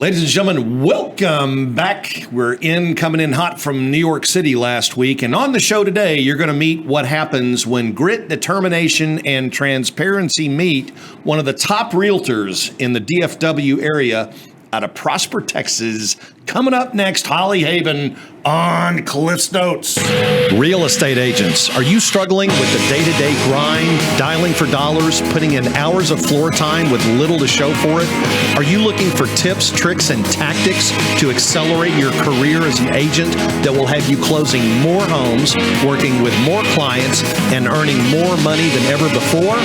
Ladies and gentlemen, welcome back. We're coming in hot from New York City last week. And on the show today, you're going to meet what happens when grit, determination, and transparency meet one of the top realtors in the DFW area out of Prosper, Texas. Coming up next, Holly Haven on Cliff's Notes. Real estate agents, are you struggling with the day-to-day grind, dialing for dollars, putting in hours of floor time with little to show for it? Are you looking for tips, tricks, and tactics to accelerate your career as an agent that will have you closing more homes, working with more clients, and earning more money than ever before?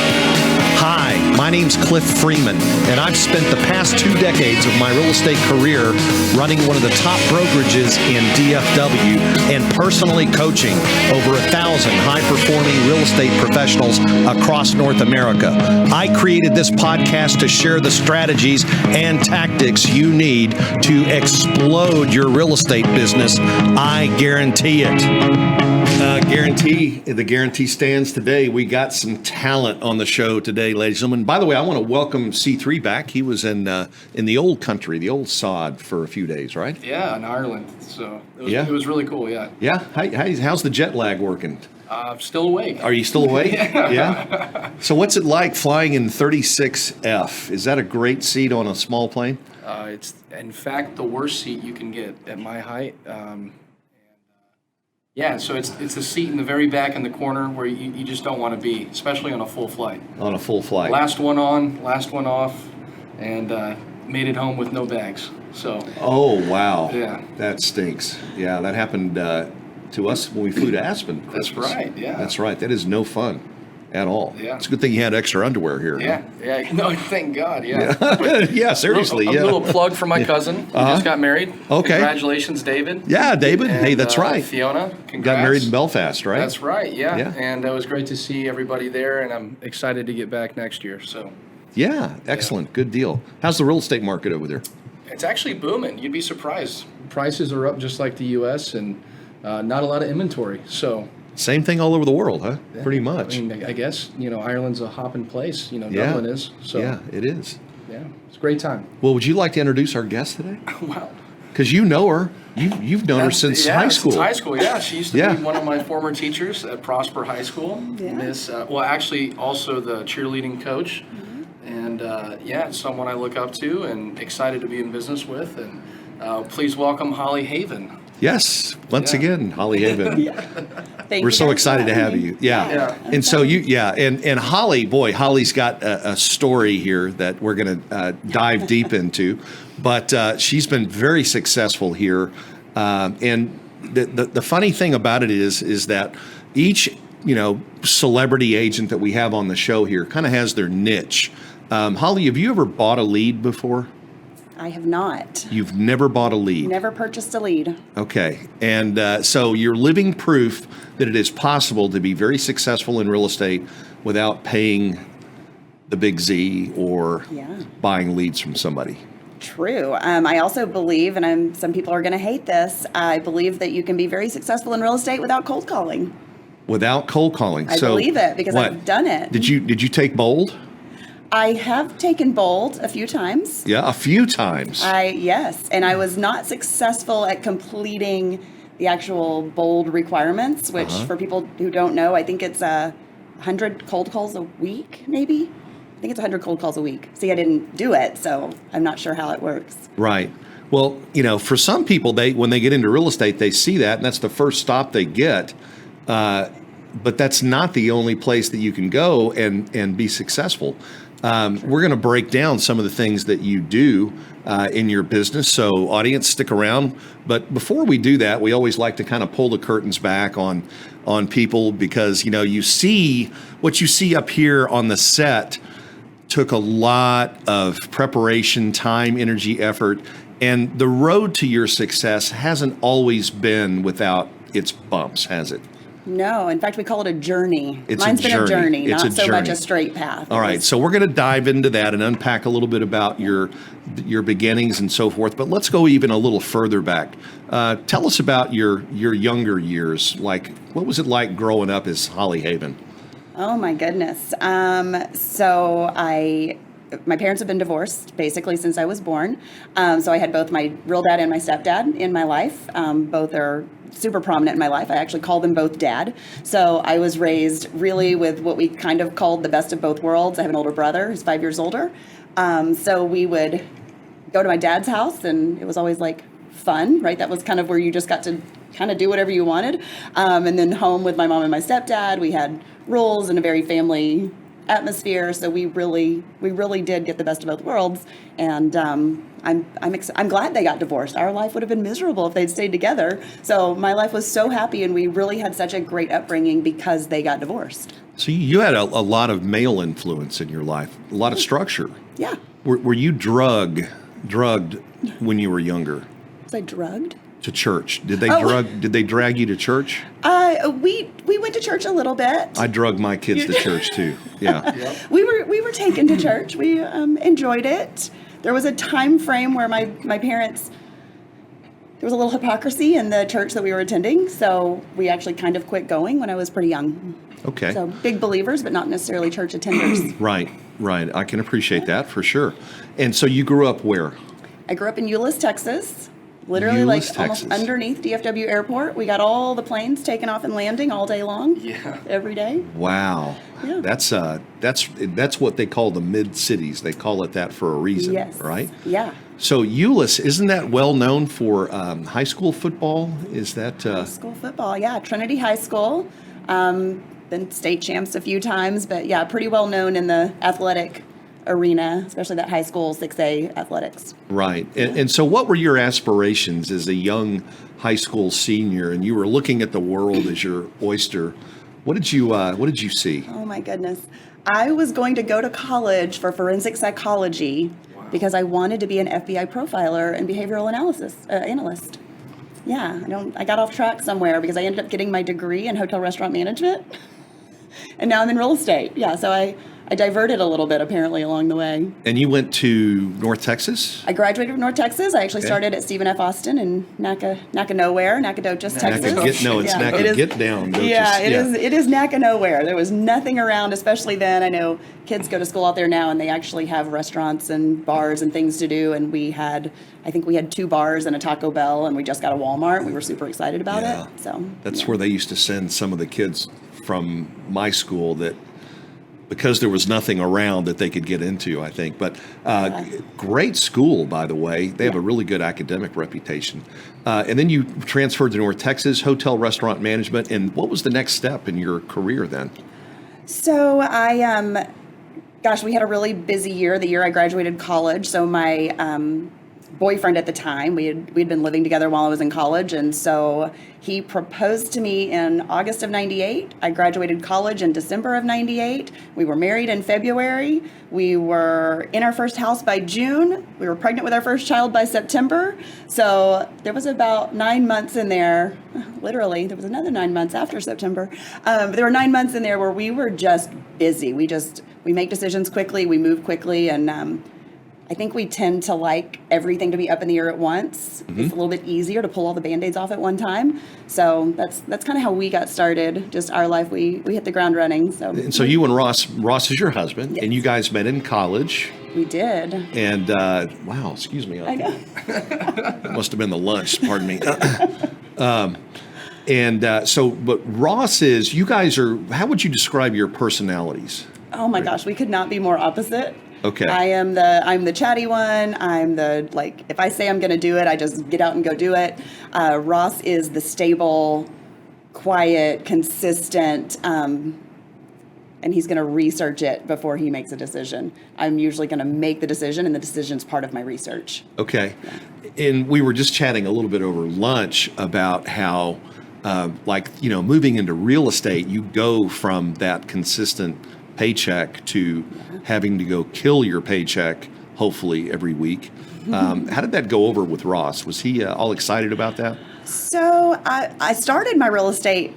Hi, my name's Cliff Freeman, and I've spent the past 2 decades of my real estate career running one of the top brokerages in DFW and personally coaching over 1,000 high-performing real estate professionals across North America. I created this podcast to share the strategies and tactics you need to explode your real estate business. I guarantee it. The guarantee stands today. We got some talent on the show today, ladies and gentlemen. By the way, I want to welcome C3 back. He was in the old country, the old sod, for a few days, right? Yeah, in Ireland. So it was really cool. Yeah. Yeah. How's the jet lag working? Still awake. Are you still awake? Yeah. So what's it like flying in 36F? Is that a great seat on a small plane? It's in fact the worst seat you can get at my height. Yeah, so it's the seat in the very back in the corner where you just don't want to be, especially on a full flight. On a full flight. Last one on, last one off, and made it home with no bags. So. Oh, wow. Yeah. That stinks. Yeah, that happened to us when we flew to Aspen. That's right, yeah. That's right. That is no fun at all. Yeah. It's a good thing you had extra underwear here. Yeah, huh? yeah. No, thank God, yeah. Yeah, seriously. A little plug for my cousin who just got married. Okay. Congratulations, David. Yeah, David. And, hey, that's right. Fiona, congrats. Got married in Belfast, right? That's right, yeah. And it was great to see everybody there, and I'm excited to get back next year. So. Yeah, excellent. Yeah. Good deal. How's the real estate market over there? It's actually booming. You'd be surprised. Prices are up just like the U.S., and not a lot of inventory. So. Same thing all over the world, huh? Yeah. Pretty much. I mean, I guess, Ireland's a hopping place. Dublin is. So. Yeah, it is. Yeah, it's a great time. Well, would you like to introduce our guest today? Wow. Because you know her. You've known her since high school. Since high school, yeah. She used to be one of my former teachers at Prosper High School. Yeah. Actually, also the cheerleading coach. Mm-hmm. And, someone I look up to and excited to be in business with. And please welcome Holly Haven. Yes, once again, Holly Haven. We're so excited to have you. Yeah. And so and Holly, boy, Holly's got a story here that we're going to dive deep into, but she's been very successful here. And the funny thing about it is that each, celebrity agent that we have on the show here kind of has their niche. Holly, have you ever bought a lead before? I have not. You've never bought a lead? Never purchased a lead. Okay. And so you're living proof that it is possible to be very successful in real estate without paying the big Z or buying leads from somebody. True. I also believe, and some people are going to hate this, I believe that you can be very successful in real estate without cold calling. Without cold calling? I believe it because I've done it. Did you take bold? I have taken bold a few times. Yeah, a few times. Yes, and I was not successful at completing the actual bold requirements, which for people who don't know, I think it's 100 cold calls a week, maybe? I think it's 100 cold calls a week. See, I didn't do it, so I'm not sure how it works. Right. Well, for some people, when they get into real estate, they see that, and that's the first stop they get. But that's not the only place that you can go and be successful. We're going to break down some of the things that you do in your business. So audience, stick around. But before we do that, we always like to kind of pull the curtains back on people because, you see what you see up here on the set took a lot of preparation, time, energy, effort. And the road to your success hasn't always been without its bumps, has it? No, in fact, we call it a journey. Mine's been a journey, not so much a straight path. All right, so we're going to dive into that and unpack a little bit about your beginnings and so forth. But let's go even a little further back. Tell us about your younger years. Like, what was it like growing up as Holly Haven? Oh my goodness. So I my parents have been divorced basically since I was born. So I had both my real dad and my stepdad in my life. Both are super prominent in my life. I actually call them both dad. So I was raised really with what we kind of called the best of both worlds. I have an older brother who's 5 years older. So we would go to my dad's house, and it was always like fun, right? That was kind of where you just got to kind of do whatever you wanted. And then home with my mom and my stepdad, we had rules and a very family atmosphere. So we really did get the best of both worlds. And I'm glad they got divorced. Our life would have been miserable if they'd stayed together. So my life was so happy, and we really had such a great upbringing because they got divorced. So you had a lot of male influence in your life, a lot of structure. Yeah. Were you drugged when you were younger? Was I drugged? To church? Did Oh. Did they drag you to church? We went to church a little bit. I drug my kids to church too. Yeah. Yep. We were taken to church. We enjoyed it. There was a time frame where my parents, there was a little hypocrisy in the church that we were attending, so we actually kind of quit going when I was pretty young. Okay. So big believers, but not necessarily church attenders. Right. I can appreciate that for sure. And so you grew up where? I grew up in Euless, Texas. Literally, Euless, almost Texas. underneath DFW Airport. We got all the planes taking off and landing all day long. Yeah. Every day. Wow. Yeah. That's what they call the mid cities. They call it that for a reason, Yes. right? Yeah. So Euless, isn't that well known for high school football? Is that School football, yeah. Trinity High School. Been state champs a few times, but yeah, pretty well known in the athletic arena, especially that high school 6A athletics. right? And so, what were your aspirations as a young high school senior, and you were looking at the world as your oyster? What did you see? Oh my goodness. I was going to go to college for forensic psychology because I wanted to be an FBI profiler and behavioral analyst. Yeah, I got off track somewhere because I ended up getting my degree in hotel restaurant management. And now I'm in real estate. Yeah, so I diverted a little bit apparently along the way. And you went to North Texas? I graduated from North Texas. I actually started at Stephen F. Austin in Nacogdoches, Texas. Get down. It is Nacogdoches. There was nothing around, especially then. I know kids go to school out there now, and they actually have restaurants and bars and things to do. And I think we had 2 bars and a Taco Bell, and we just got a Walmart. We were super excited about Yeah. it. So That's where they used to send some of the kids from my school that because there was nothing around that they could get into, I think. But great school, by the way. They have a really good academic reputation. And then you transferred to North Texas, hotel restaurant management. And what was the next step in your career then? So we had a really busy year, the year I graduated college. So my boyfriend at the time, we'd been living together while I was in college, and so he proposed to me in August of 98. I graduated college in December of 98. We were married in February. We were in our first house by June. We were pregnant with our first child by September. So there was about 9 months in there. Literally, there was another 9 months after September. There were 9 months in there where we were just busy. We make decisions quickly, we move quickly, and I think we tend to like everything to be up in the air at once. Mm-hmm. It's a little bit easier to pull all the Band-Aids off at one time. So that's kind of how we got started. Just our life, we hit the ground running. And so you and Ross is your husband, Yes. and you guys met in college. We did. And wow, excuse me. I know. That must have been the lunch, pardon me. But Ross is, you guys are, how would you describe your personalities? Oh my gosh, we could not be more opposite. Okay. I'm the chatty one. I'm the, if I say I'm going to do it, I just get out and go do it. Ross is the stable, quiet, consistent, and he's going to research it before he makes a decision. I'm usually going to make the decision, and the decision's part of my research. Okay. And we were just chatting a little bit over lunch about how, moving into real estate, you go from that consistent paycheck to having to go kill your paycheck, hopefully every week. How did that go over with Ross? Was he all excited about that? So I started my real estate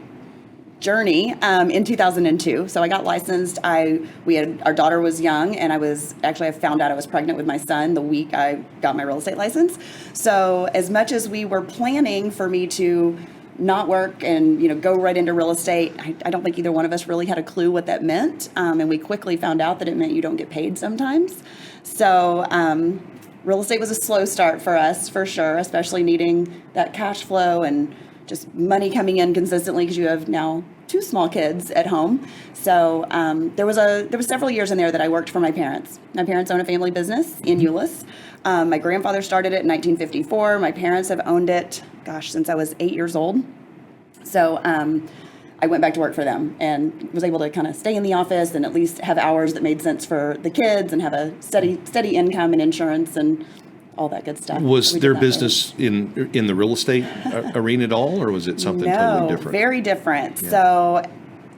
journey in 2002. So I got licensed. Our daughter was young, and I found out I was pregnant with my son the week I got my real estate license. So as much as we were planning for me to not work and, go right into real estate. I don't think either one of us really had a clue what that meant. And we quickly found out that it meant you don't get paid sometimes. So real estate was a slow start for us, for sure, especially needing that cash flow and just money coming in consistently because you have now 2 small kids at home. So there was several years in there that I worked for my parents. My parents own a family business in Euless. My grandfather started it in 1954. My parents have owned it, since I was 8 years old. So I went back to work for them and was able to kind of stay in the office and at least have hours that made sense for the kids and have a steady income and insurance and all that good stuff. Was their business in the real estate arena at all, or was it something totally different? No, very different. Yeah. So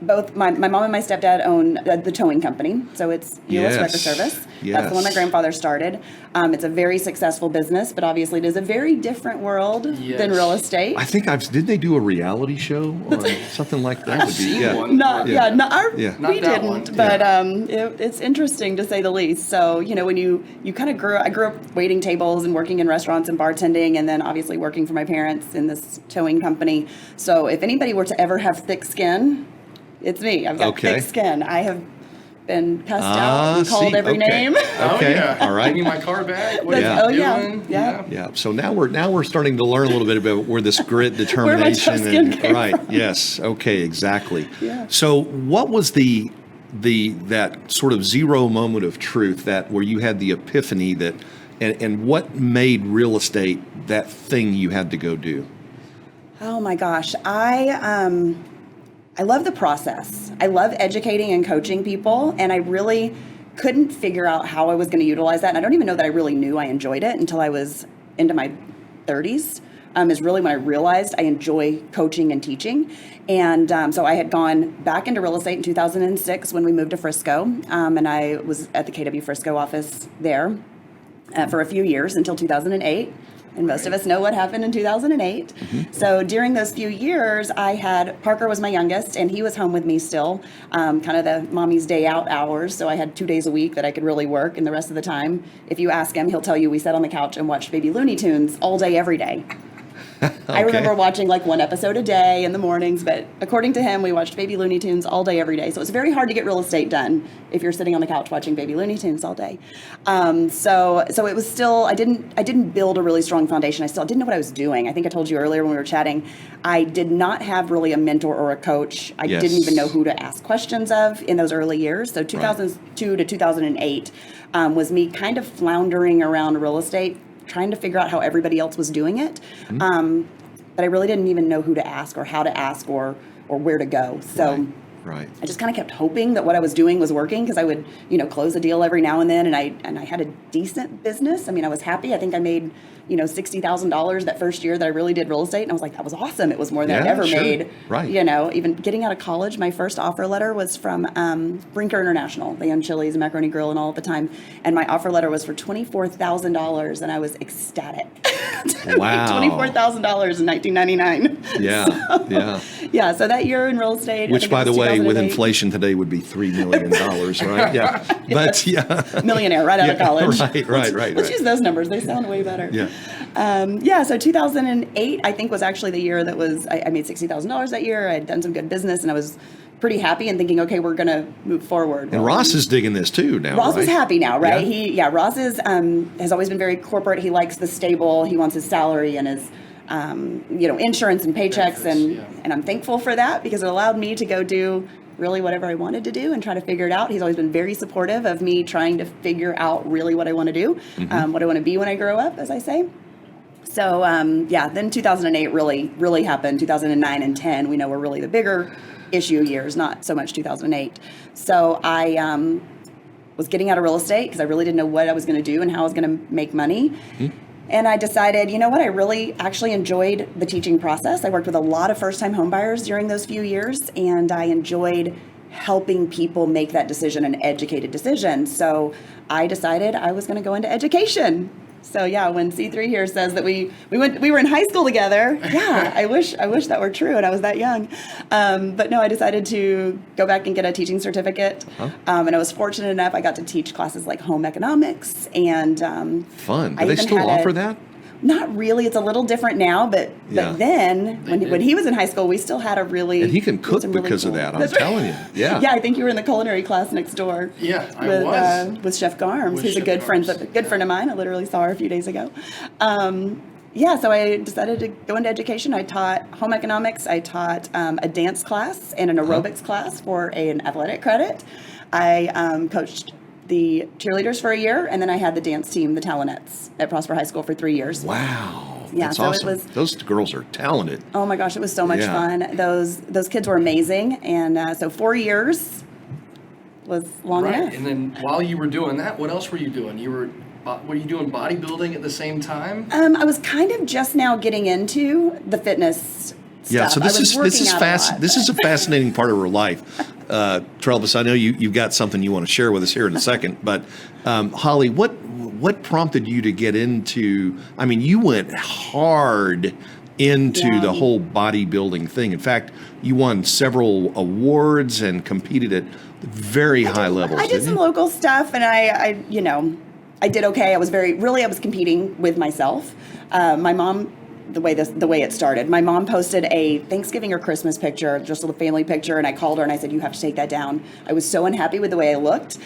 both my mom and my stepdad own the towing company. So it's Euless Record Service. Yes. That's the one my grandfather started. It's a very successful business, but obviously it is a very different world than real estate. I think did they do a reality show or something like that? We didn't, but it's interesting to say the least. So, when you kind of I grew up waiting tables and working in restaurants and bartending, and then obviously working for my parents in this towing company. So if anybody were to ever have thick skin, it's me. I've got thick skin. I have been cussed out and called every name. Okay, all right. Give me my car back. What are you doing? Yeah. So now we're starting to learn a little bit about where this grit, determination, where my tough skin came from. Yes. Okay. Exactly. Yeah. So what was that sort of zero moment of truth where you had the epiphany and what made real estate that thing you had to go do? Oh my gosh, I love the process. I love educating and coaching people, and I really couldn't figure out how I was going to utilize that. And I don't even know that I really knew I enjoyed it until I was into my 30s. Is really when I realized I enjoy coaching and teaching. And so I had gone back into real estate in 2006 when we moved to Frisco, and I was at the KW Frisco office there for a few years until 2008. And most of us know what happened in 2008. Mm-hmm. So during those few years, Parker was my youngest, and he was home with me still, kind of the mommy's day out hours. So I had 2 days a week that I could really work, and the rest of the time, if you ask him, he'll tell you we sat on the couch and watched Baby Looney Tunes all day, every day. Okay. I remember watching like 1 episode a day in the mornings, but according to him, we watched Baby Looney Tunes all day, every day. So it's very hard to get real estate done if you're sitting on the couch watching Baby Looney Tunes all day. So it was still, I didn't build a really strong foundation. I didn't know what I was doing. I think I told you earlier when we were chatting, I did not have really a mentor or a coach. I didn't even know who to ask questions of in those early years. So 2002 to 2008 was me kind of floundering around real estate, trying to figure out how everybody else was doing it. Mm-hmm. But I really didn't even know who to ask or how to ask or where to go. So Right. I just kind of kept hoping that what I was doing was working because I would, close a deal every now and then, and I had a decent business. I mean, I was happy. I think I made, $60,000 that first year that I really did real estate, and I was like, that was awesome. It was more than I'd ever made. Right. Even getting out of college, my first offer letter was from Brinker International. They own Chili's and Macaroni Grill and all at the time, and my offer letter was for $24,000, and I was ecstatic. Wow. $24,000 in 1999. Yeah. Yeah. So that year in real estate, which, by the way, with inflation today would be $3 million, right? Yeah. But millionaire right out of college. Right. Let's use those numbers. They sound way better. Yeah. So 2008, I think, was actually the year that I made $60,000 that year. I had done some good business, and I was pretty happy and thinking, okay, we're going to move forward. And Ross is digging this too now. Ross is happy now, right? Yeah. Ross has always been very corporate. He likes the stable. He wants his salary and his insurance and paychecks, and I'm thankful for that because it allowed me to go do really whatever I wanted to do and try to figure it out. He's always been very supportive of me trying to figure out really what I want to do, what I want to be when I grow up, as I say. So then 2008 really happened. 2009 and 10 we know were really the bigger issue years, not so much 2008. So I was getting out of real estate because I really didn't know what I was going to do and how I was going to make money. And I decided, you know what, I really actually enjoyed the teaching process. I worked with a lot of first-time homebuyers during those few years, and I enjoyed helping people make that decision, an educated decision. So I decided I was going to go into education. So when C3 here says that we were in high school together, I wish that were true and I was that young. But no, I decided to go back and get a teaching certificate. And I was fortunate enough I got to teach classes like home economics and fun. Do they still offer that? Not really. It's a little different now, but Yeah. then when he was in high school, we still had a really And he can we had cook some really because of cool- that. I'm That's right. telling you. Yeah. Yeah, I think you were in the culinary class next door. Yeah, I with, was. with Chef Garms, With who's a Chef good Garms. friend of mine. I literally saw her a few days ago. Yeah, so I decided to go into education. I taught home economics. I taught a dance class and an aerobics class for an athletic credit. I coached the cheerleaders for a year, and then I had the dance team, the Talenets, at Prosper High School for 3 years. Wow. Yeah, That's so it awesome. was- Those girls are talented. Oh my gosh, it was so much Yeah. fun. Those kids were amazing, and so 4 years was long Right. enough. And then while you were doing that, what else were you doing? Were you doing bodybuilding at the same time? I was kind of just now getting into the fitness Yeah, stuff. so I was working out a lot, this is a fascinating part of her life. Trelvis, I know you've got something you want to share with us here in a second, but Holly, what prompted you to get into? I mean, you went hard into Yeah. the whole bodybuilding thing. In fact, you won several awards and competed at very high levels. I did didn't some you? local stuff, and I did okay. I was I was competing with myself. My mom, the way it started, my mom posted a Thanksgiving or Christmas picture, just a family picture, and I called her and I said, "You have to take that down." I was so unhappy with the way I looked.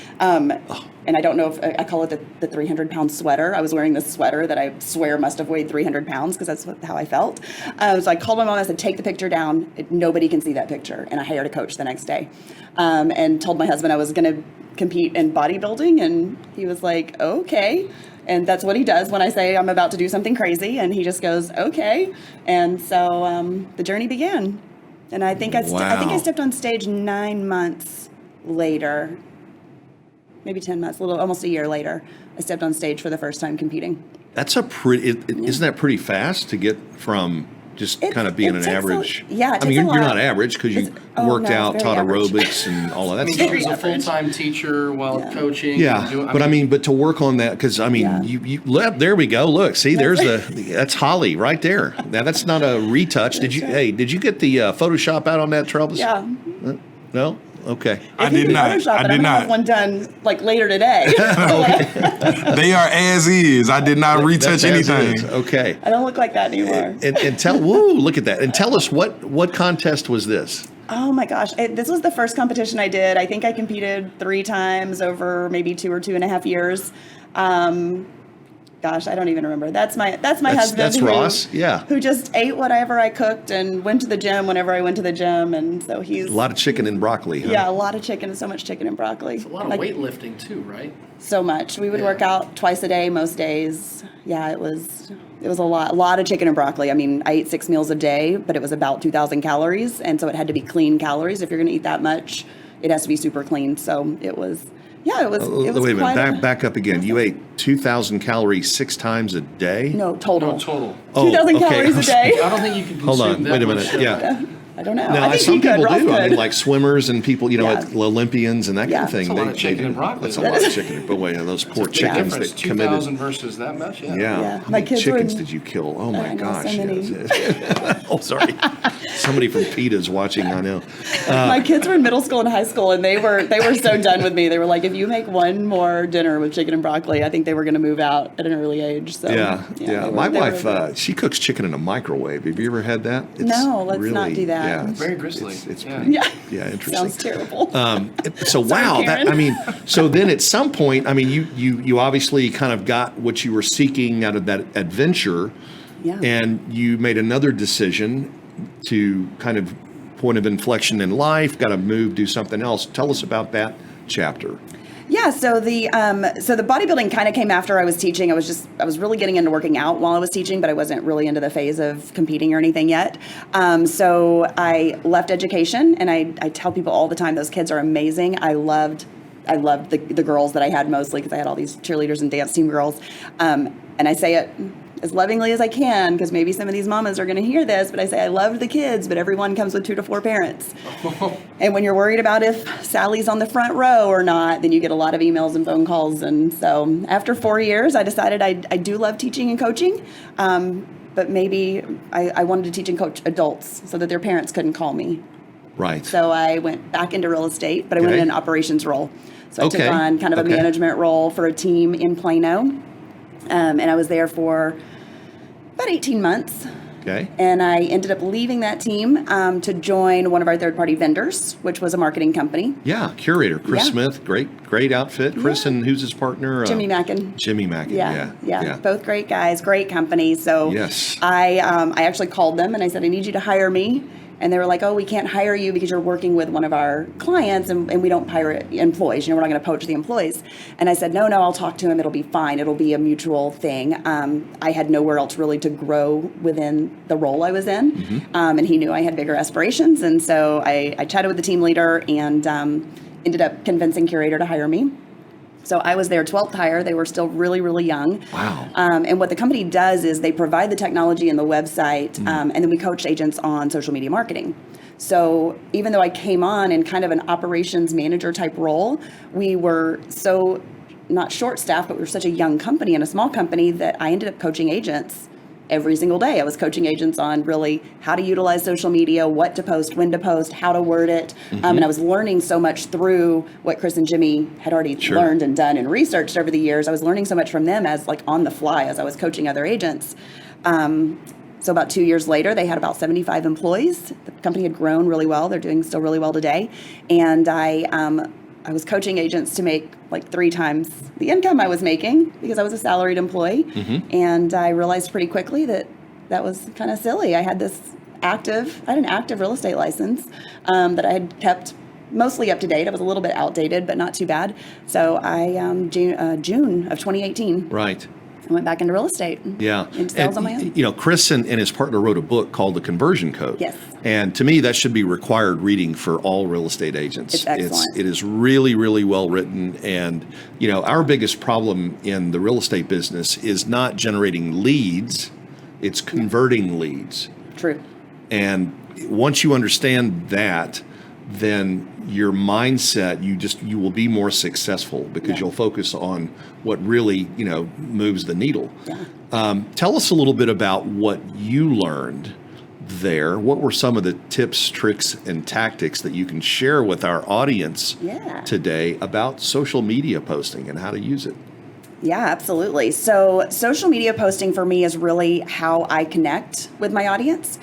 And I don't know if I call it the 300-pound sweater. I was wearing this sweater that I swear must have weighed 300 pounds because that's how I felt. So I called my mom and I said, "Take the picture down. Nobody can see that picture." And I hired a coach the next day, and told my husband I was going to compete in bodybuilding, and he was like, "Okay." And that's what he does when I say I'm about to do something crazy, and he just goes, "Okay." And so the journey began. And I think I think I Wow. stepped on stage 9 months later. Maybe 10 months, almost a year later, I stepped on stage for the first time competing. That's a pretty. Isn't that pretty fast to get from just kind of being it an takes average? yeah, it I takes mean, a you're lot. not average because you Oh, worked no, out, very taught average. aerobics, and all of that I mean, stuff. she was a Very average. full-time teacher while Yeah. coaching. Yeah, and doing, but to work on that, because I mean, Yeah. there we go. Look, see, that's Holly right there. Now that's not a retouch. Did you? right. Hey, did you get the Photoshop out on that, Travis? Yeah. No. Okay. I If you did can not. Photoshop I it, did I'm gonna have not. one done like later today. They are as is. I did not retouch That's as anything. is. Okay. I don't look like that anymore. And tell, woo, look at that. And tell us what contest was this? Oh my gosh. This was the first competition I did. I think I competed 3 times over maybe 2 or 2.5 years. Gosh, I don't even remember. That's my husband. That's who, Ross, yeah. Who just ate whatever I cooked and went to the gym whenever I went to the gym. And so he's, A lot of chicken and broccoli, huh? yeah, a lot of chicken, so much chicken and broccoli. a lot of weightlifting too, right? So much. We would Yeah. work out twice a day most days. Yeah, it was a lot of chicken and broccoli. I mean, I ate 6 meals a day, but it was about 2,000 calories, and so it had to be clean calories. If you're going to eat that much, it has to be super clean. So it was, yeah, it was. It was Wait a quite minute. Back up again. You ate 2,000 calories 6 times a day? No, total. No, total. Oh, 2,000 okay. calories a day. I don't think you can consume Hold on. that Wait a much, minute. Yeah. I don't know. No, I think some he could. people Ross do. I could. mean, like swimmers and people, Yeah. like Olympians and that kind Yeah. of thing. That's a lot of chicken do. and broccoli. That's a lot of chicken. But wait, those poor Big chickens difference. that 2,000 committed. versus that much. Yeah. Yeah. Yeah. How My many kids chickens were- did you kill? Oh my I know, gosh. so many. Yes. Oh, sorry. Somebody from PETA's watching, I know. My kids were in middle school and high school, and they were so done with me. They were like, if you make one more dinner with chicken and broccoli, I think they were going to move out at an early age. So Yeah. they were- My they were wife, good. she cooks chicken in a microwave. Have you ever had that? No, let's not do that. Yeah, Very grisly. It's Yeah. pretty, Yeah. interesting. Sounds terrible. So wow, Karen. so then at some point, I mean, you obviously kind of got what you were seeking out of that adventure, Yeah. and you made another decision to kind of point of inflection in life, got to move, do something else. Tell us about that chapter. Yeah, so the bodybuilding kind of came after I was teaching. I was really getting into working out while I was teaching, but I wasn't really into the phase of competing or anything yet. So I left education, and I tell people all the time, those kids are amazing. I loved the girls that I had mostly because I had all these cheerleaders and dance team girls. And I say it as lovingly as I can because maybe some of these mamas are going to hear this, but I say I loved the kids, but everyone comes with 2 to 4 parents. And when you're worried about if Sally's on the front row or not, then you get a lot of emails and phone calls. And so after 4 years, I decided I do love teaching and coaching, but maybe I wanted to teach and coach adults so that their parents couldn't call me. Right. So I went back into real estate, but I went in an operations role. So I took on kind of a management role for a team in Plano. And I was there for about 18 months. Okay. And I ended up leaving that team to join one of our third-party vendors, which was a marketing company. Yeah, Curator, Chris Yeah. Smith, great outfit. Chris and who's his partner? Jimmy Mackin. Jimmy Mackin, Yeah. Both great guys, great company. So Yes. I actually called them and I said, I need you to hire me. And they were like, oh, we can't hire you because you're working with one of our clients and we don't hire employees. We're not going to poach the employees. And I said, no, I'll talk to him. It'll be fine. It'll be a mutual thing. I had nowhere else really to grow within the role I was in. And he knew I had bigger aspirations. And so I chatted with the team leader and ended up convincing Curator to hire me. So I was their 12th hire. They were still really, really young. Wow. And what the company does is they provide the technology and the website, and then we coach agents on social media marketing. So even though I came on in kind of an operations manager type role, we were so not short-staffed, but we were such a young company and a small company that I ended up coaching agents every single day. I was coaching agents on really how to utilize social media, what to post, when to post, how to word it. And I was learning so much through what Chris and Jimmy had already learned and done and researched over the years. I was learning so much from them as like on the fly as I was coaching other agents. So about 2 years later, they had about 75 employees. The company had grown really well. They're doing still really well today. And I was coaching agents to make like 3 times the income I was making because I was a salaried employee. And I realized pretty quickly that that was kind of silly. I had an active real estate license that I had kept mostly up to date. It was a little bit outdated, but not too bad. So I, June of 2018. Right. I went back into real estate. Yeah. Into sales on my own. You know, Chris and his partner wrote a book called The Conversion Code. Yes. And to me, that should be required reading for all real estate agents. It's excellent. It is really, really well written. And, you know, our biggest problem in the real estate business is not generating leads, it's converting leads. True. And once you understand that, then your mindset, you will be more successful because you'll focus on what really, moves the needle. Yeah. Tell us a little bit about what you learned there. What were some of the tips, tricks, and tactics that you can share with our audience today about social media posting and how to use it? Yeah, absolutely. So social media posting for me is really how I connect with my audience.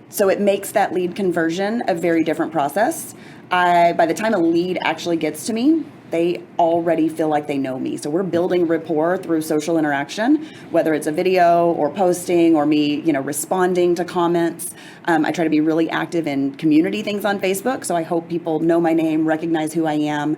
So it makes that lead conversion a very different process. By the time a lead actually gets to me, they already feel like they know me. So we're building rapport through social interaction, whether it's a video or posting or me, responding to comments. I try to be really active in community things on Facebook. So I hope people know my name, recognize who I am.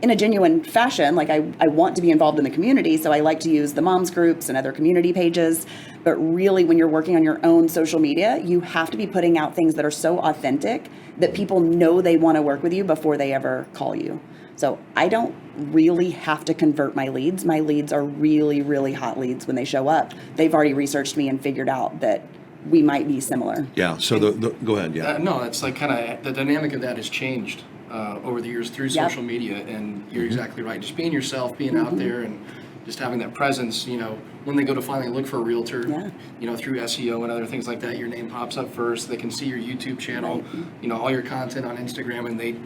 In a genuine fashion, like I want to be involved in the community, so I like to use the moms groups and other community pages. But really, when you're working on your own social media, you have to be putting out things that are so authentic that people know they want to work with you before they ever call you. So I don't really have to convert my leads. My leads are really, really hot leads when they show up. They've already researched me and figured out that we might be similar. Yeah, so go ahead, yeah. No, it's like kind of the dynamic of that has changed over the years through social media, and you're exactly right. Just being yourself, being out there, and just having that presence. When they go to finally look for a realtor, through SEO and other things like that, your name pops up first. They can see your YouTube channel, all your content on Instagram, and they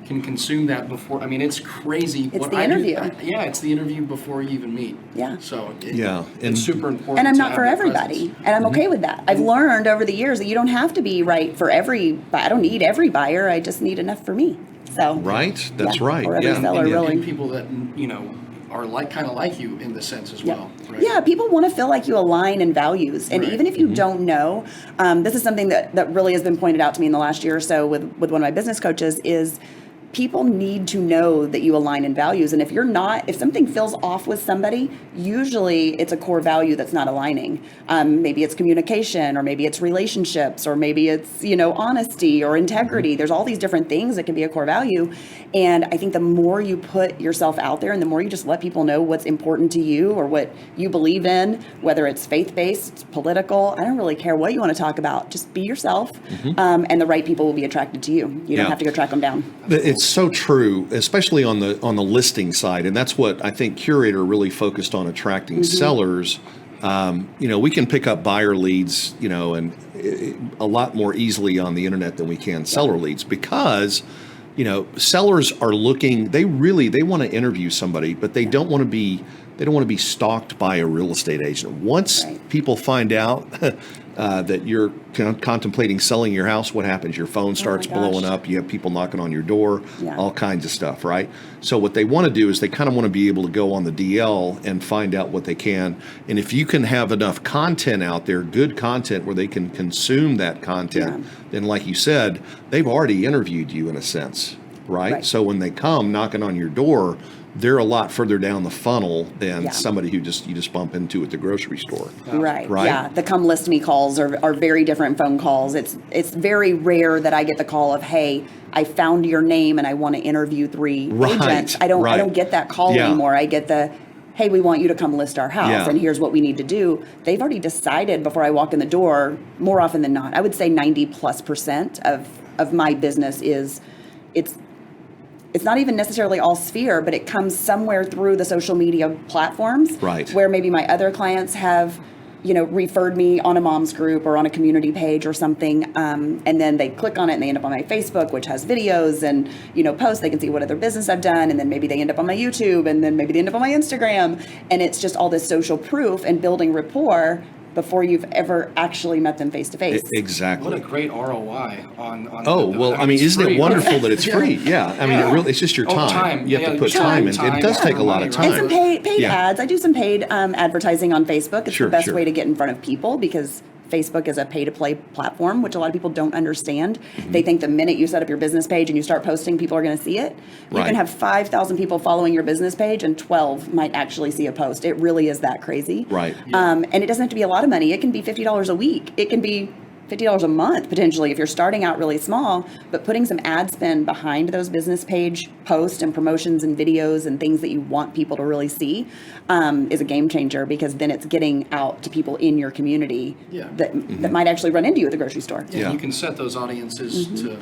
can consume that before. I mean, it's crazy. It's the interview. It's the interview before you even meet. Yeah. So and it's super important. And I'm to not have for that everybody, presence. and I'm okay with that. I've learned over the years that you don't have to be right for every. I don't need every buyer. I just need enough for me. So Right, that's right. Or every seller, And really. people that are kind of like you in the sense as well. Right? Yeah, people want to feel like you align in values. And Right. even if you don't know, this is something that really has been pointed out to me in the last year or so with one of my business coaches is people need to know that you align in values. And if something feels off with somebody, usually it's a core value that's not aligning. Maybe it's communication, or maybe it's relationships, or maybe it's, honesty or integrity. There's all these different things that can be a core value. And I think the more you put yourself out there and the more you just let people know what's important to you or what you believe in, whether it's faith-based, political, I don't really care what you want to talk about. Just be yourself, and the right people will be attracted to you. You don't have to go track them down. It's so true, especially on the listing side, and that's what I think Curator really focused on, attracting sellers. We can pick up buyer leads, and a lot more easily on the internet than we can seller leads because, sellers are looking. They want to interview somebody, but they don't want to be they don't want to be stalked by a real estate agent. Once people find out that you're contemplating selling your house, what happens? Your phone starts blowing up. You have people knocking on your door, all kinds of stuff, right? So what they want to do is they kind of want to be able to go on the DL and find out what they can. And if you can have enough content out there, good content where they can consume that content, then like you said, they've already interviewed you in a sense, right? So when they come knocking on your door, they're a lot further down the funnel than somebody who you just bump into at the grocery store. Right. Yeah. The come list me calls are very different phone calls. It's very rare that I get the call of, hey, I found your name and I want to interview 3 agents. I don't get that call anymore. I get the, hey, we want you to come list our house and here's what we need to do. They've already decided before I walk in the door, more often than not. I would say 90+% of my business is it's not even necessarily all Sphere, but it comes somewhere through the social media platforms, where maybe my other clients have, referred me on a mom's group or on a community page or something, and then they click on it and they end up on my Facebook, which has videos and posts. They can see what other business I've done, and then maybe they end up on my YouTube, and then maybe they end up on my Instagram, and it's just all this social proof and building rapport before you've ever actually met them face to face. Exactly. What a great ROI on isn't it wonderful that it's free? Yeah. I mean, it's just your time. You have to put time in. It does take a lot of time. And some paid ads. I do some paid advertising on Facebook. It's the best way to get in front of people because Facebook is a pay-to-play platform, which a lot of people don't understand. They think the minute you set up your business page and you start posting, people are going to see it. You can have 5,000 people following your business page and 12 might actually see a post. It really is that crazy. And it doesn't have to be a lot of money. It can be $50 a week. It can be $50 a month, potentially, if you're starting out really small, but putting some ad spend behind those business page posts and promotions and videos and things that you want people to really see is a game changer, because then it's getting out to people in your community that might actually run into you at the grocery store. You can set those audiences to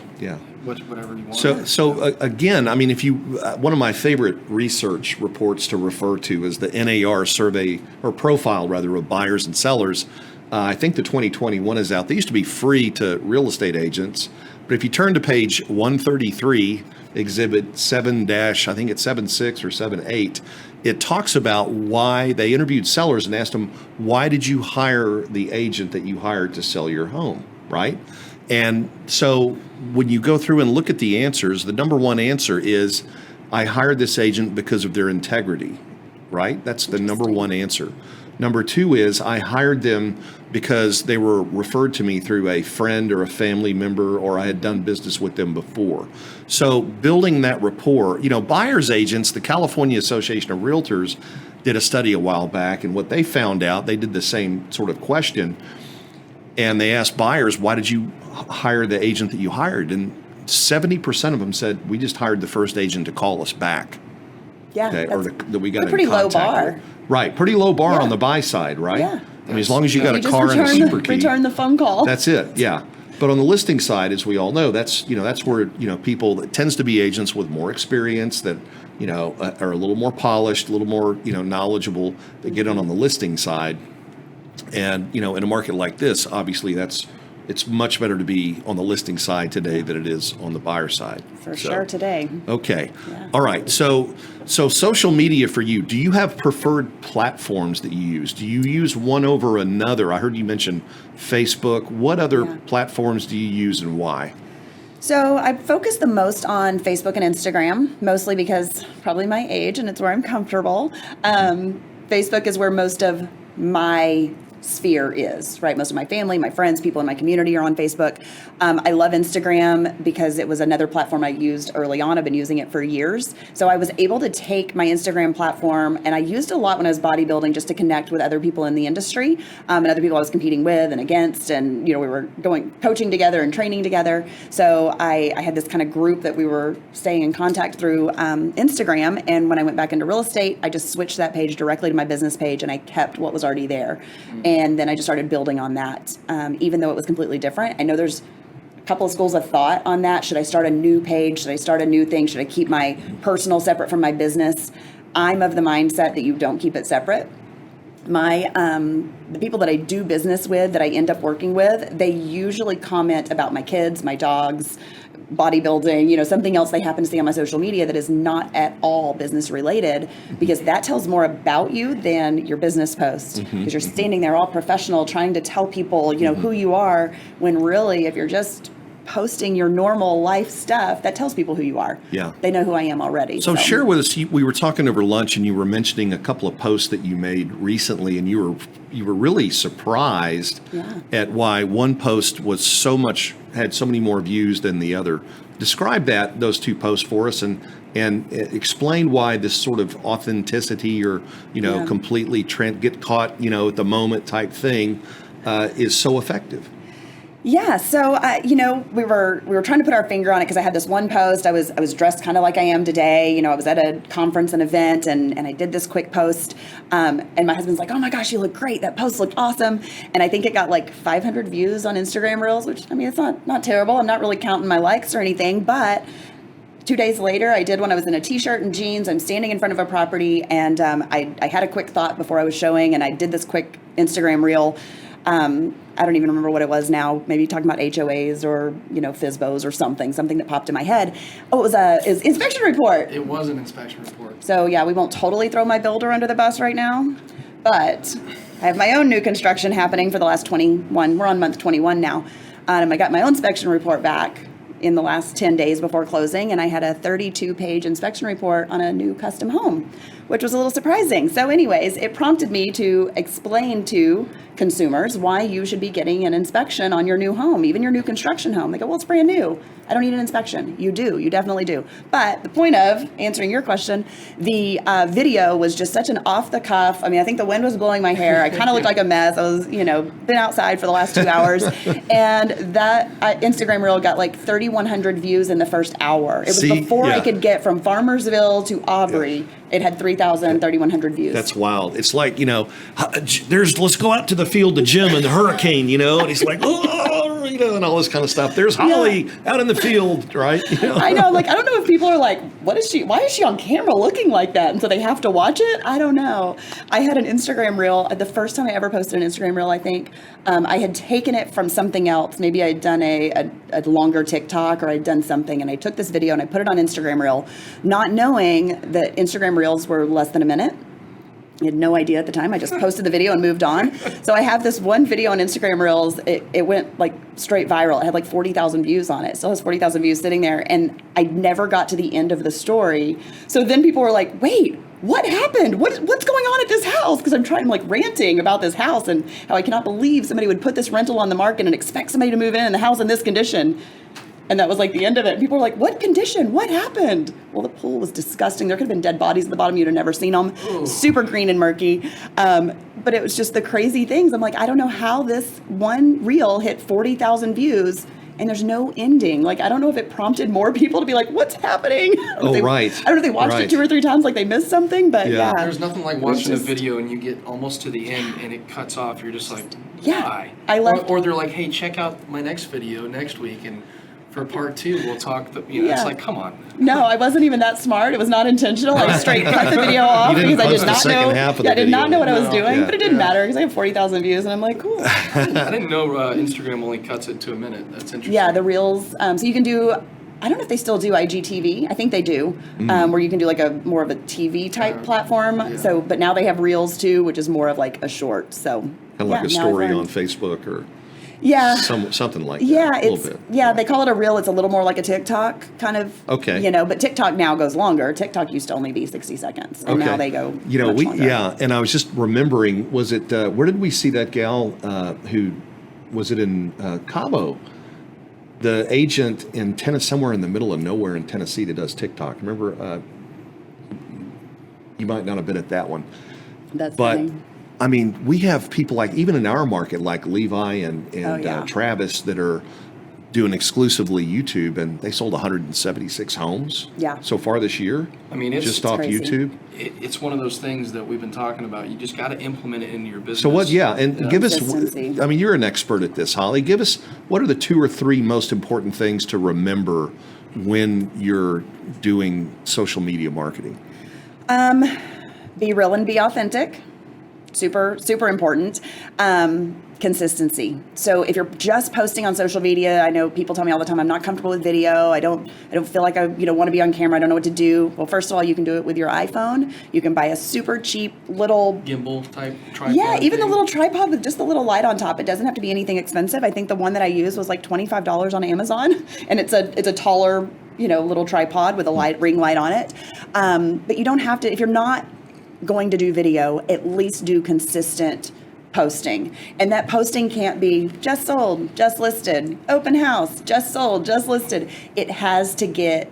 whatever you want. So again, I mean, if you, one of my favorite research reports to refer to is the NAR survey, or profile rather, of buyers and sellers. I think the 2021 is out. They used to be free to real estate agents, but if you turn to page 133, exhibit 7 dash, I think it's 7.6 or 7.8, it talks about why they interviewed sellers and asked them, why did you hire the agent that you hired to sell your home, right? And so when you go through and look at the answers, the number one answer is, I hired this agent because of their integrity, right? That's the number one answer. Number two is, I hired them because they were referred to me through a friend or a family member, or I had done business with them before. So building that rapport, buyer's agents, the California Association of Realtors did a study a while back, and what they found out, they did the same sort of question, and they asked buyers, why did you hire the agent that you hired? And 70% of them said, we just hired the first agent to call us back. Yeah, or that we got in pretty low bar. With. Right, pretty low bar on the buy side, right? Yeah. I mean, as long as you got a car and a super key. Return the phone call. That's it, yeah. But on the listing side, as we all know, that's where, people, it tends to be agents with more experience that, are a little more polished, a little more, knowledgeable, that get on the listing side. And, in a market like this, obviously it's much better to be on the listing side today than it is on the buyer side. For sure today. Okay. Yeah. All right. So social media for you, do you have preferred platforms that you use? Do you use one over another? I heard you mention Facebook. What other platforms do you use and why? So I focus the most on Facebook and Instagram, mostly because probably my age and it's where I'm comfortable. Facebook is where most of my sphere is, right? Most of my family, my friends, people in my community are on Facebook. I love Instagram because it was another platform I used early on. I've been using it for years. So I was able to take my Instagram platform, and I used it a lot when I was bodybuilding just to connect with other people in the industry and other people I was competing with and against. And, we were coaching together and training together. So I had this kind of group that we were staying in contact through Instagram. And when I went back into real estate, I just switched that page directly to my business page, and I kept what was already there. And then I just started building on that, even though it was completely different. I know there's a couple of schools of thought on that. Should I start a new page? Should I start a new thing? Should I keep my personal separate from my business? I'm of the mindset that you don't keep it separate. The people that I do business with, that I end up working with, they usually comment about my kids, my dogs, bodybuilding, something else they happen to see on my social media that is not at all business related, because that tells more about you than your business post. Because you're standing there all professional trying to tell people, who you are, when really if you're just posting your normal life stuff, that tells people who you are. Yeah. They know who I am already. So share with us, we were talking over lunch and you were mentioning a couple of posts that you made recently, and you were really surprised at why one post had so many more views than the other. Describe those two posts for us and explain why this sort of authenticity or, completely get caught, at the moment type thing is so effective. Yeah, so we were trying to put our finger on it because I had this one post. I was dressed kind of like I am today. I was at a conference, an event, and I did this quick post. And my husband's like, "Oh my gosh, you look great! That post looked awesome!" And I think it got like 500 views on Instagram Reels, which it's not terrible. I'm not really counting my likes or anything, but 2 days later, I did one. I was in a t-shirt and jeans. I'm standing in front of a property, and I had a quick thought before I was showing, and I did this quick Instagram Reel. I don't even remember what it was now. Maybe talking about HOAs or, FSBOs or something that popped in my head. Oh, it was inspection report. It was an inspection report. So yeah, we won't totally throw my builder under the bus right now, but I have my own new construction happening for the last 21. We're on month 21 now. I got my own inspection report back in the last 10 days before closing, and I had a 32-page inspection report on a new custom home, which was a little surprising. So anyways, it prompted me to explain to consumers why you should be getting an inspection on your new home, even your new construction home. They go, "Well, it's brand new. I don't need an inspection." You do. You definitely do. But the point of answering your question, the video was just such an off the cuff. I think the wind was blowing my hair. I kind of looked like a mess. I was, been outside for the last 2 hours. And that Instagram Reel got like 3,100 views in the first hour. It was before I could get from Farmersville to Aubrey. Yeah. It had 3,100 views. That's wild. It's like, let's go out to the field, the gym, and the hurricane, and he's like, oh, and all this kind of stuff. There's Holly out in the field, right? I know. Like, I don't know if people are like, why is she on camera looking like that? And so they have to watch it? I don't know. I had an Instagram Reel. The first time I ever posted an Instagram Reel, I think, I had taken it from something else. Maybe I'd done a longer TikTok, or I'd done something, and I took this video and I put it on Instagram Reel, not knowing that Instagram Reels were less than a minute. I had no idea at the time. I just posted the video and moved on. So I have this one video on Instagram Reels. It went like straight viral. It had like 40,000 views on it. It still has 40,000 views sitting there. And I never got to the end of the story. So then people were like, "Wait, what happened? What's going on at this house?" Because I'm trying, like, ranting about this house and how I cannot believe somebody would put this rental on the market and expect somebody to move in the house in this condition. And that was like the end of it. People were like, "What condition? What happened?" Well, the pool was disgusting. There could have been dead bodies at the bottom. You'd have never seen them. Ooh. Super green and murky. But it was just the crazy things. I'm like, I don't know how this one reel hit 40,000 views and there's no ending. Like, I don't know if it prompted more people to be like, "What's happening?" Right. I don't know if they watched it 2 or 3 times like they missed something, but yeah. There's nothing like watching a video and you get almost to the end and it cuts off. You're just like, why? Or they're like, "Hey, check out my next video next week, and for part 2, we'll talk." It's like, come on. No, I wasn't even that smart. It was not intentional. I straight cut the video off because I did not know. I did not know what I was doing, but it didn't matter because I have 40,000 views, and I'm like, cool. I didn't know Instagram only cuts it to a minute. That's interesting. Yeah, the Reels. So you can do. I don't know if they still do IGTV. I think they do, where you can do like a more of a TV type platform. Yeah. So, but now they have Reels too, which is more of like a short. So kind of like a story on Facebook or. Yeah. Something like that. Yeah, a little bit. Yeah, they call it a reel. It's a little more like a TikTok kind of. Okay. But TikTok now goes longer. TikTok used to only be 60 seconds, and now they go. Much longer. Yeah, and I was just remembering, was it where did we see that gal who was it in Cabo? The agent in Tennessee, somewhere in the middle of nowhere in Tennessee, that does TikTok. Remember, you might not have been at that one. That's funny. I mean, we have people like, even in our market, like Levi and Travis, that are doing exclusively YouTube, and they sold 176 homes so far this year. I mean, it's just off crazy. YouTube. It's one of those things that we've been talking about. You just got to implement it into your business. So what? Yeah, and give us. I mean, you're an expert at this, Holly. Give us, what are the 2 or 3 most important things to remember when you're doing social media marketing? Be real and be authentic. super, super important. Consistency. So if you're just posting on social media, I know people tell me all the time, I'm not comfortable with video. I don't feel like I want to be on camera. I don't know what to do. Well, first of all, you can do it with your iPhone. You can buy a super cheap little Gimbal type tripod. Yeah, even the thing. little tripod with just the little light on top. It doesn't have to be anything expensive. I think the one that I used was like $25 on Amazon, and it's a taller, little tripod with a ring light on it. But you don't have to, if you're not going to do video, at least do consistent posting. And that posting can't be just sold, just listed, open house, just sold, just listed. It has to get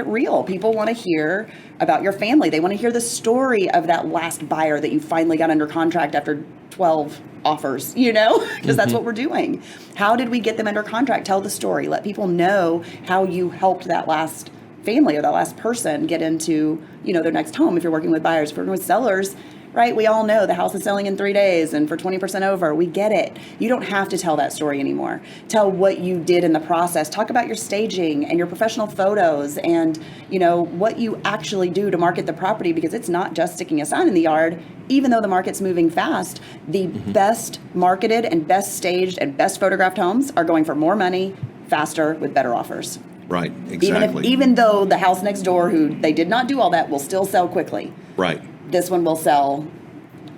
real. People want to hear about your family. They want to hear the story of that last buyer that you finally got under contract after 12 offers, because that's what we're doing. How did we get them under contract? Tell the story. Let people know how you helped that last family or that last person get into, their next home. If you're working with buyers, if you're working with sellers, right? We all know the house is selling in 3 days and for 20% over. We get it. You don't have to tell that story anymore. Tell what you did in the process. Talk about your staging and your professional photos and, what you actually do to market the property, because it's not just sticking a sign in the yard. Even though the market's moving fast, the best marketed and best staged and best photographed homes are going for more money, faster, with better offers. Right, exactly. Even though the house next door, who they did not do all that, will still sell quickly. Right. This one will sell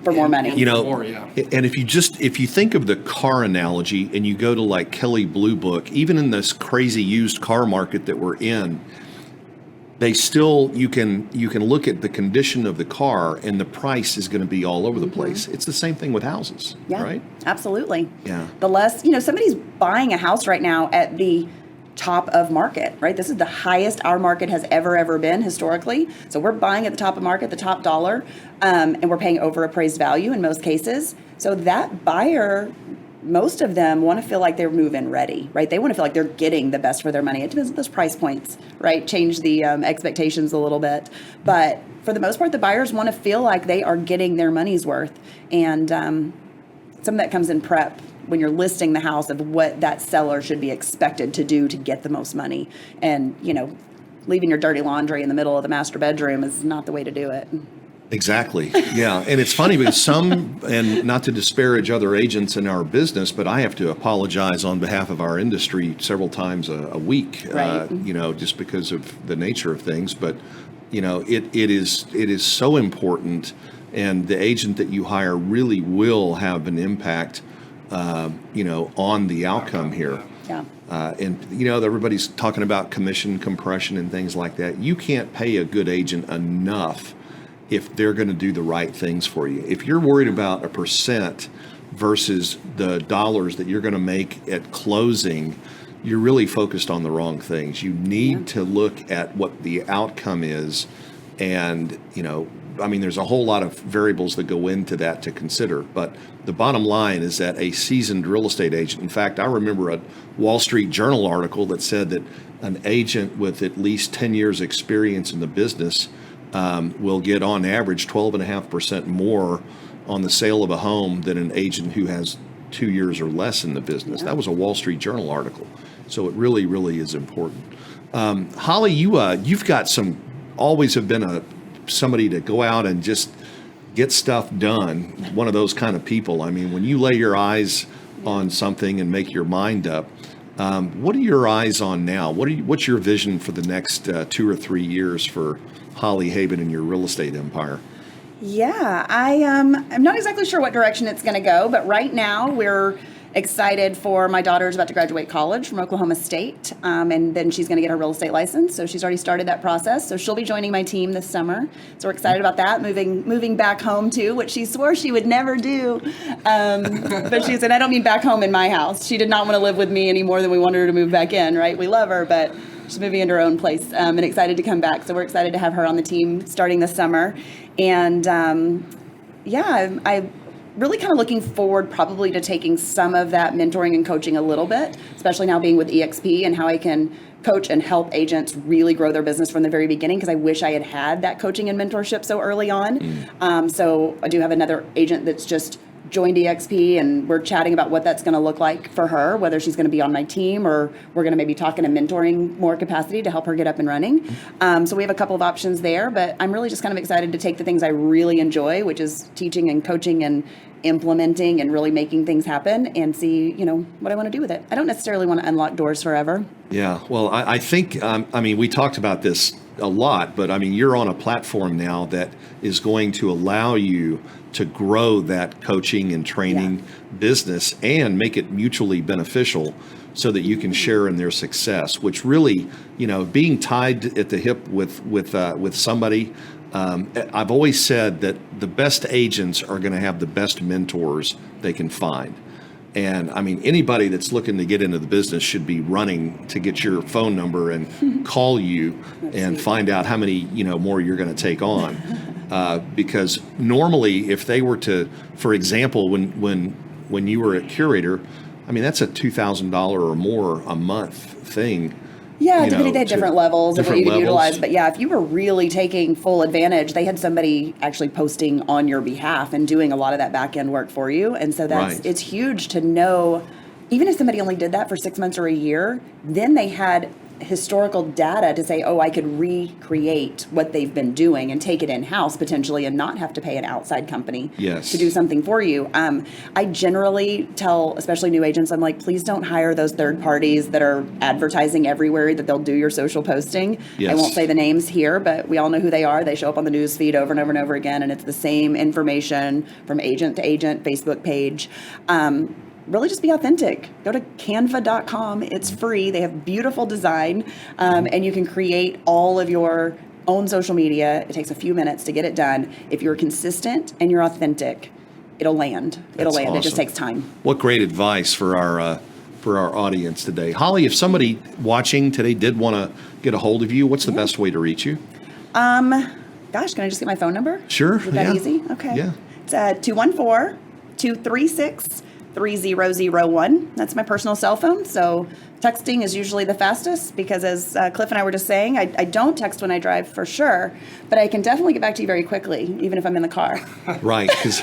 for more money. More, yeah. And if you think of the car analogy and you go to like Kelley Blue Book, even in this crazy used car market that we're in, they still, you can look at the condition of the car and the price is going to be all over the place. It's the same thing with houses, Yeah, right? Absolutely. Yeah. The less, somebody's buying a house right now at the top of market, right? This is the highest our market has ever been historically. So we're buying at the top of market, the top dollar, and we're paying over appraised value in most cases. So that buyer, most of them want to feel like they're move-in ready, right? They want to feel like they're getting the best for their money. It depends on those price points, right? Change the expectations a little bit. But for the most part, the buyers want to feel like they are getting their money's worth. And some of that comes in prep when you're listing the house of what that seller should be expected to do to get the most money. And, leaving your dirty laundry in the middle of the master bedroom is not the way to do it. Exactly. Yeah. And it's funny because and not to disparage other agents in our business, but I have to apologize on behalf of our industry several times a week, Right. Just because of the nature of things. But, it is so important, and the agent that you hire really will have an impact on the outcome here. Yeah. And everybody's talking about commission compression and things like that. You can't pay a good agent enough if they're going to do the right things for you. If you're worried about a percent versus the dollars that you're going to make at closing, you're really focused on the wrong things. You need to look at what the outcome is. And, there's a whole lot of variables that go into that to consider. But the bottom line is that a seasoned real estate agent, in fact, I remember a Wall Street Journal article that said that an agent with at least 10 years experience in the business will get on average 12.5% more on the sale of a home than an agent who has 2 years or less in the business. That was a Wall Street Journal article. So it really, really is important. Holly, you've got always have been somebody to go out and just get stuff done. One of those kind of people. When you lay your eyes on something and make your mind up, what are your eyes on now? What's your vision for the next 2 or 3 years for Holly Haben and your real estate empire? Yeah, I'm not exactly sure what direction it's going to go, but right now we're excited for my daughter's about to graduate college from Oklahoma State, and then she's going to get her real estate license. So she's already started that process. So she'll be joining my team this summer. So we're excited about that, moving back home too, which she swore she would never do. But she said, I don't mean back home in my house. She did not want to live with me any more than we wanted her to move back in, right? We love her, but she's moving into her own place, and excited to come back. So we're excited to have her on the team starting this summer. And I'm really kind of looking forward probably to taking some of that mentoring and coaching a little bit, especially now being with EXP, and how I can coach and help agents really grow their business from the very beginning, because I wish I had that coaching and mentorship so early on. So I do have another agent that's just joined EXP, and we're chatting about what that's going to look like for her, whether she's going to be on my team or we're going to maybe talk in a mentoring more capacity to help her get up and running. So we have a couple of options there, but I'm really just kind of excited to take the things I really enjoy, which is teaching and coaching and implementing and really making things happen, and see, what I want to do with it. I don't necessarily want to unlock doors forever. Yeah, well, I think, we talked about this a lot, but you're on a platform now that is going to allow you to grow that coaching and training business and make it mutually beneficial so that you can share in their success, which really, being tied at the hip with somebody, I've always said that the best agents are going to have the best mentors they can find. And anybody that's looking to get into the business should be running to get your phone number and call you and find out how many, more you're going to take on. Because normally if they were to, for example, when you were a curator, that's a $2,000 or more a month thing. Yeah, depending, they had different levels of what you could utilize. But yeah, if you were really taking full advantage, they had somebody actually posting on your behalf and doing a lot of that back end work for you. And so it's huge to know, even if somebody only did that for 6 months or a year, then they had historical data to say, I could recreate what they've been doing and take it in-house potentially and not have to pay an outside company to do something for you. I generally tell, especially new agents, I'm like, please don't hire those third parties that are advertising everywhere that they'll do your social posting. I won't say the names here, but we all know who they are. They show up on the news feed over and over and over again, and it's the same information from agent to agent, Facebook page. Really just be authentic. Go to canva.com. It's free. They have beautiful design, and you can create all of your own social media. It takes a few minutes to get it done. If you're consistent and you're authentic, it'll land. It'll land. Awesome. It just takes time. What great advice for our audience today. Holly, if somebody watching today did want to get a hold of you, what's the best way to reach you? Gosh, can I just get my phone number? Sure. Is that easy? Okay. Yeah. It's 214-236 3001. That's my personal cell phone. So texting is usually the fastest because, as Cliff and I were just saying, I don't text when I drive for sure, but I can definitely get back to you very quickly, even if I'm in the car. Right, because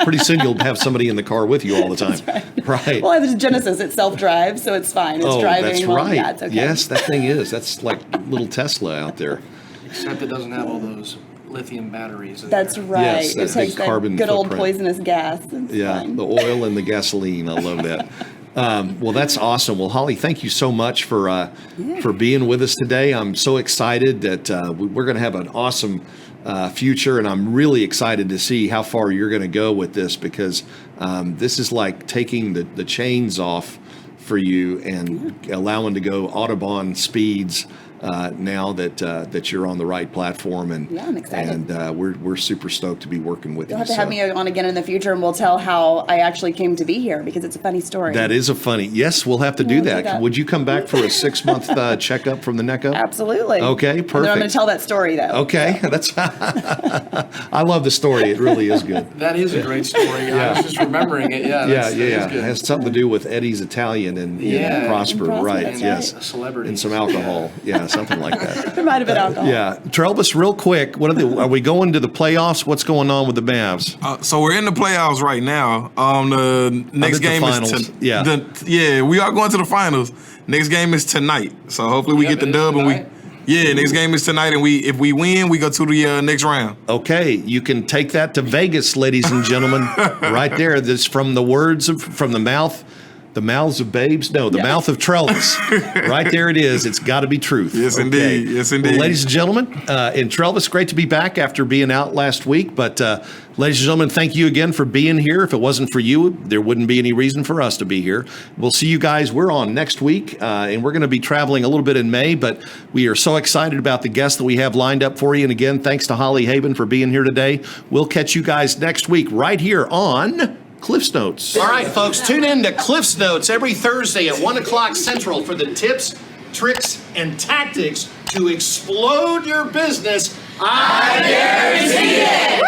pretty soon you'll have somebody in the car with you all the time. Right. Well, I have a Genesis. It self-drives, so it's fine. It's driving. That's right. Yeah, it's okay. Yes, that thing is. That's like little Tesla out there. Except it doesn't have all those lithium batteries. That's right. Yes, that it takes that carbon good footprint. Old poisonous gas. It's fine. The oil and the gasoline. I love that. Well, that's awesome. Well, Holly, thank you so much for being with us today. I'm so excited that we're going to have an awesome future, and I'm really excited to see how far you're going to go with this, because this is like taking the chains off for you and allowing to go Autobahn speeds now that you're on the right platform, and I'm excited. And we're super stoked to be working with you. You'll have to have me on again in the future, and we'll tell how I actually came to be here, because it's a funny story. That is a funny. Yes, we'll have to do that. Would you come back for a 6-month checkup from the neck up? Absolutely. Okay, perfect. And then I'm going to tell that story though. Okay, so. That's. I love the story. It really is good. That is a great story. I was just remembering it. Yeah. It has something to do with Eddie's Italian and Prosper, right? That's yes, a celebrity and some alcohol. Yeah, something like that. There might have been alcohol. Yeah, Trelvis, real quick. Are we going to the playoffs? What's going on with the Mavs? So we're in the playoffs right now. The next game is we are going to the finals. Next game is tonight. So hopefully we get the dub next game is tonight, and if we win, we go to the next round. Okay, you can take that to Vegas, ladies and gentlemen. Right there. This from the mouths of babes? No, the mouth of Trelvis. Right there it is. It's got to be truth. Yes, indeed. Yes, indeed. Well, ladies and gentlemen, and Trelvis, great to be back after being out last week. But ladies and gentlemen, thank you again for being here. If it wasn't for you, there wouldn't be any reason for us to be here. We'll see you guys. We're on next week, and we're going to be traveling a little bit in May, but we are so excited about the guests that we have lined up for you. And again, thanks to Holly Haben for being here today. We'll catch you guys next week right here on Cliff's Notes. All right, folks, tune in to Cliff's Notes every Thursday at 1 o'clock Central for the tips, tricks, and tactics to explode your business. I guarantee it!